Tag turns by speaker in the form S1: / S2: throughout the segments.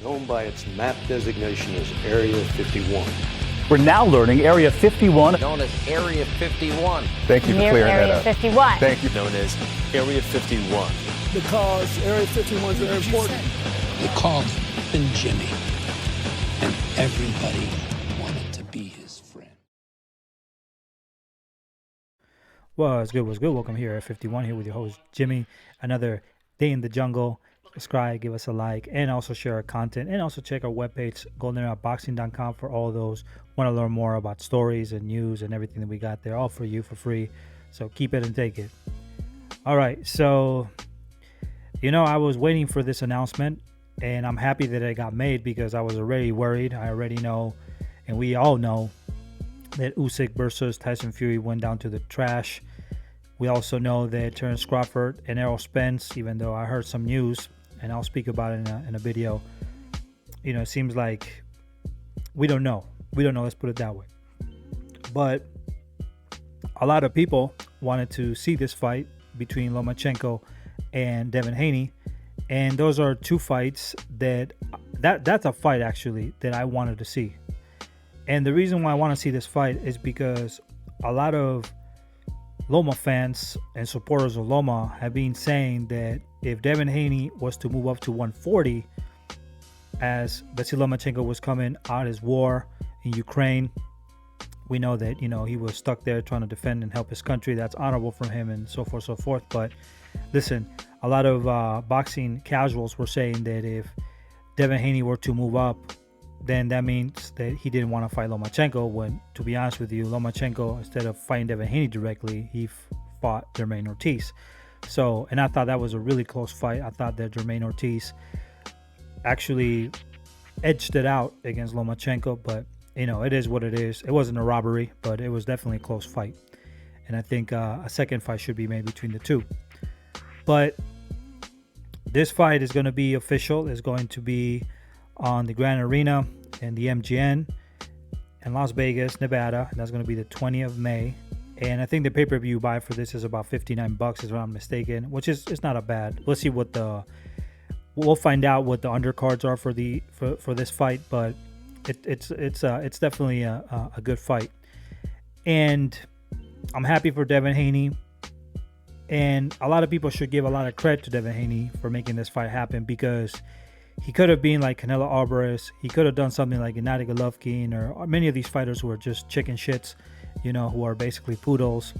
S1: known by its map designation as Area 51.
S2: We're now learning Area 51,
S3: known as Area 51.
S2: Thank you for
S4: Near
S2: clearing
S4: Area
S2: that up.
S4: 51.
S2: Thank you.
S5: Known as Area 51.
S6: Because Area 51 is very important.
S7: They called him Jimmy, and everybody wanted to be his friend.
S8: What's good? Welcome here at 51, here with your host, Jimmy. Another day in the jungle. Subscribe, give us a like, and also share our content. And also check our webpage, goldenerboxing.com, for all those want to learn more about stories and news and everything that we got there, all for you for free. So keep it and take it. All right, so, I was waiting for this announcement, and I'm happy that it got made because I was already worried. I already know, and we all know, that Usyk versus Tyson Fury went down to the trash. We also know that Terence Crawford and Errol Spence, even though I heard some news, and I'll speak about it in a video, it seems like we don't know. Let's put it that way. But a lot of people wanted to see this fight between Lomachenko and Devin Haney. And those are two fights that's a fight actually that I wanted to see. And the reason why I want to see this fight is because a lot of Loma fans and supporters of Loma have been saying that if Devin Haney was to move up to 140, as Vasily Lomachenko was coming out of his war in Ukraine, we know that, he was stuck there trying to defend and help his country. That's honorable from him and so forth. But listen, a lot of boxing casuals were saying that if Devin Haney were to move up, then that means that he didn't want to fight Lomachenko, when, to be honest with you, Lomachenko, instead of fighting Devin Haney directly, he fought Jermaine Ortiz. So, and I thought that was a really close fight. I thought that Jermaine Ortiz actually edged it out against Lomachenko, but, it is what it is. It wasn't a robbery, but it was definitely a close fight. And I think a second fight should be made between the two. But this fight is going to be official. It's going to be on the Grand Arena and the MGM in Las Vegas, Nevada. And that's going to be the 20th of May. And I think the pay-per-view buy for this is about $59, if I'm not mistaken, which is it's not a bad. Let's see we'll find out what the undercards are for this fight, but it's definitely a good fight. And I'm happy for Devin Haney. And a lot of people should give a lot of credit to Devin Haney for making this fight happen, because he could have been like Canelo Alvarez. He could have done something like Gennady Golovkin or many of these fighters who are just chicken shits, who are basically poodles,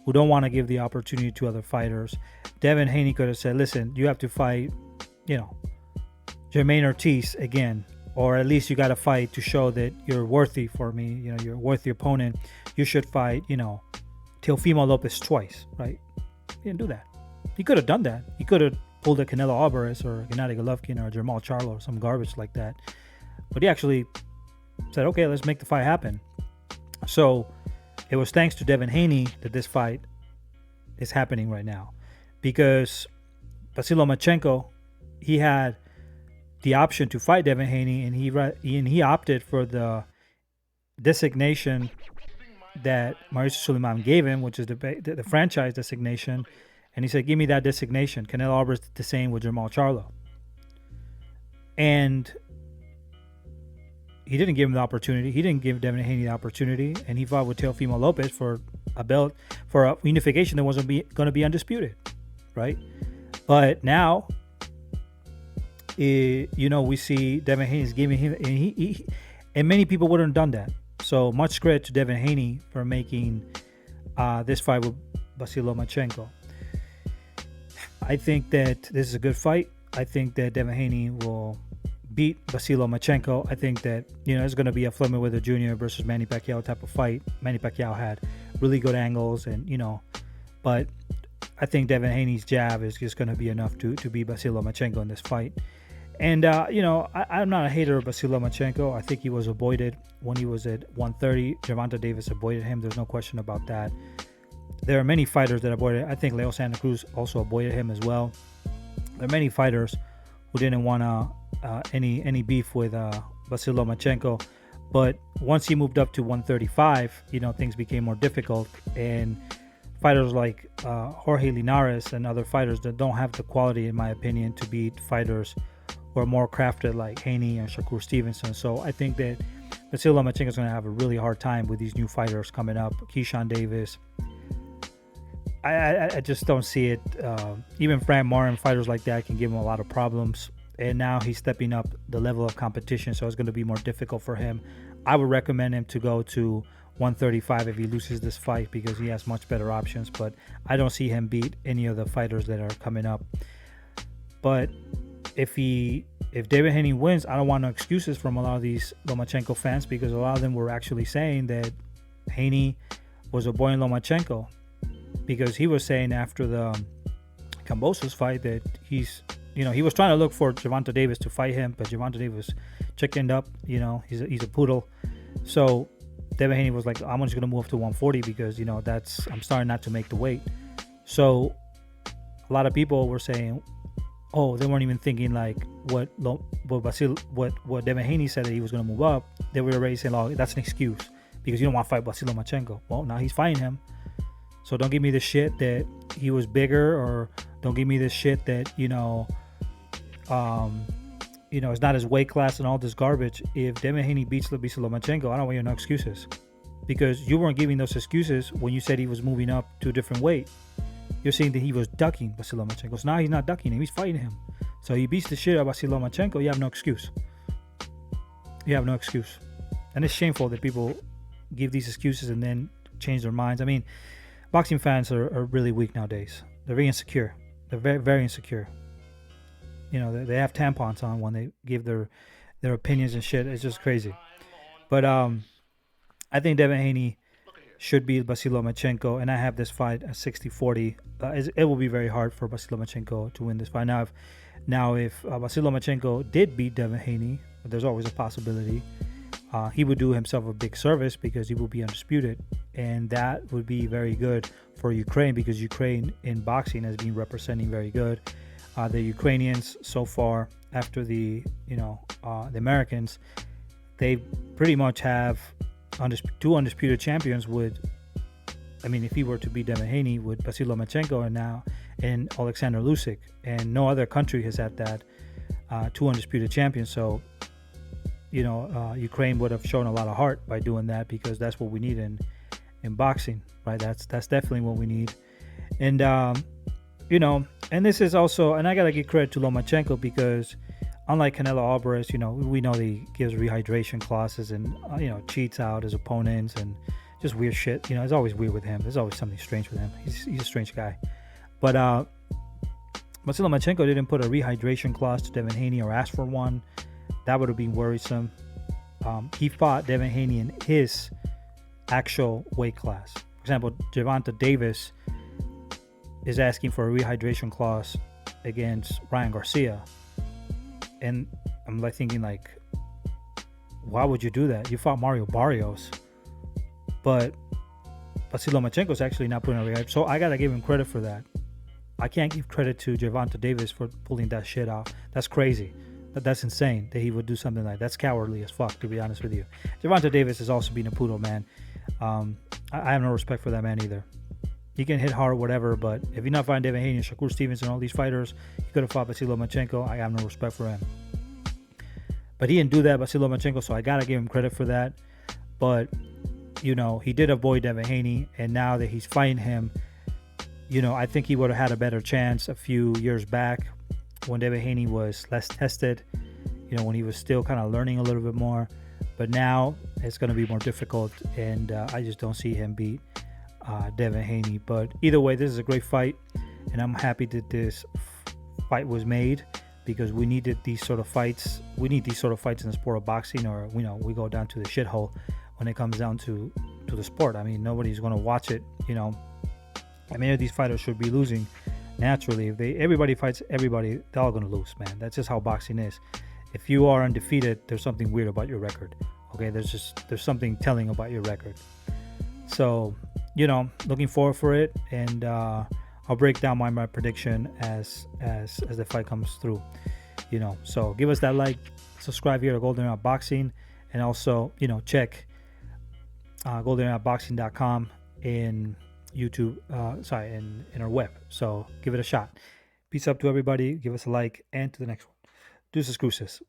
S8: who don't want to give the opportunity to other fighters. Devin Haney could have said, listen, you have to fight, Jermaine Ortiz again, or at least you got to fight to show that you're worthy for me. You're a worthy opponent. You should fight, Teofimo Lopez twice, right? He didn't do that. He could have done that. He could have pulled a Canelo Alvarez or Gennady Golovkin or Jermall Charlo or some garbage like that. But he actually said, okay, let's make the fight happen. So it was thanks to Devin Haney that this fight is happening right now. Because Vasily Lomachenko, he had the option to fight Devin Haney, and he opted for the designation that Mauricio Suleiman gave him, which is the franchise designation. And he said, give me that designation. Canelo Alvarez did the same with Jermall Charlo. And he didn't give him the opportunity. He didn't give Devin Haney the opportunity. And he fought with Teofimo Lopez for a belt, for a unification that wasn't going to be undisputed, right? But now, we see Devin Haney is giving him, and many people wouldn't have done that. So much credit to Devin Haney for making this fight with Vasily Lomachenko. I think that this is a good fight. I think that Devin Haney will beat Vasily Lomachenko. I think that, it's going to be a Floyd Mayweather Jr. versus Manny Pacquiao type of fight. Manny Pacquiao had really good angles, and, but I think Devin Haney's jab is just going to be enough to beat Vasily Lomachenko in this fight. And, I'm not a hater of Vasily Lomachenko. I think he was avoided when he was at 130. Javonta Davis avoided him. There's no question about that. There are many fighters that avoided. I think Leo Santa Cruz also avoided him as well. There are many fighters who didn't want any beef with Vasily Lomachenko. But once he moved up to 135, things became more difficult. And fighters like Jorge Linares and other fighters that don't have the quality, in my opinion, to beat fighters who are more crafted like Haney and Shakur Stevenson. So I think that Vasyl Lomachenko is going to have a really hard time with these new fighters coming up. Keyshawn Davis. I just don't see it. Even Frank Martin, fighters like that can give him a lot of problems. And now he's stepping up the level of competition, so it's going to be more difficult for him. I would recommend him to go to 135 if he loses this fight because he has much better options. But I don't see him beat any of the fighters that are coming up. But if Devin Haney wins, I don't want no excuses from a lot of these Lomachenko fans because a lot of them were actually saying that Haney was avoiding Lomachenko because he was saying after the Kambosos fight that he was trying to look for Javonta Davis to fight him, but Javonta Davis chickened up. He's a poodle. So Devin Haney was like, I'm just going to move to 140 because, I'm starting not to make the weight. So a lot of people were saying, oh, they weren't even thinking like what Devin Haney said that he was going to move up. They were already saying, oh, that's an excuse because you don't want to fight Vasyl Lomachenko. Well, now he's fighting him. So don't give me this shit that he was bigger, or don't give me this shit that, it's not his weight class and all this garbage. If Devin Haney beats Vasyl Lomachenko, I don't want you no excuses because you weren't giving those excuses when you said he was moving up to a different weight. You're saying that he was ducking Vasyl Lomachenko. So now he's not ducking him. He's fighting him. So he beats the shit out of Vasyl Lomachenko. You have no excuse. You have no excuse. And it's shameful that people give these excuses and then change their minds. I mean, boxing fans are really weak nowadays. They're very insecure. They're very, very insecure. They have tampons on when they give their opinions and shit. It's just crazy. But I think Devin Haney should beat Vasyl Lomachenko, and I have this fight at 60-40. It will be very hard for Vasyl Lomachenko to win this fight. Now, if Vasyl Lomachenko did beat Devin Haney, there's always a possibility. He would do himself a big service because he will be undisputed, and that would be very good for Ukraine because Ukraine in boxing has been representing very good. The Ukrainians so far, after the Americans, they pretty much have two undisputed champions if he were to beat Devin Haney with Vasyl Lomachenko and Alexander Usyk, and no other country has had that two undisputed champions. So Ukraine would have shown a lot of heart by doing that because that's what we need in boxing, right? That's definitely what we need. And and this is also, and I gotta give credit to Lomachenko because unlike Canelo Alvarez, we know that he gives rehydration clauses and cheats out his opponents and just weird shit. It's always weird with him. There's always something strange with him. He's a strange guy. But Vasyl Lomachenko didn't put a rehydration clause to Devin Haney or ask for one. That would have been worrisome. He fought Devin Haney in his actual weight class. For example, Javonta Davis is asking for a rehydration clause against Ryan Garcia. And I'm thinking, why would you do that? You fought Mario Barrios. But Vasyl Lomachenko is actually not putting a rehydration. So I got to give him credit for that. I can't give credit to Javonta Davis for pulling that shit off. That's crazy. That's insane that he would do something like that. That's cowardly as fuck, to be honest with you. Javonta Davis has also been a poodle, man. I have no respect for that man either. He can hit hard, whatever, but if you're not fighting Devin Haney and Shakur Stevenson and all these fighters, you could have fought Vasyl Lomachenko. I have no respect for him. But he didn't do that, Vasyl Lomachenko, so I got to give him credit for that. But, he did avoid Devin Haney, and now that he's fighting him, I think he would have had a better chance a few years back when Devin Haney was less tested, when he was still kind of learning a little bit more. But now it's going to be more difficult, and I just don't see him beat Devin Haney. But either way, this is a great fight, and I'm happy that this fight was made because we needed these sort of fights. We need these sort of fights in the sport of boxing, or we go down to the shithole when it comes down to the sport. I mean, nobody's going to watch it. These fighters should be losing naturally. If everybody fights everybody, they're all going to lose, man. That's just how boxing is. If you are undefeated, there's something weird about your record. Okay, there's something telling about your record. So, looking forward for it, and I'll break down my prediction as the fight comes through. So give us that like, subscribe here to Golden Era Boxing, and also check goldenerboxing.com in YouTube, in our web. So give it a shot. Peace up to everybody. Give us a like, and to the next one. Deuces cruces.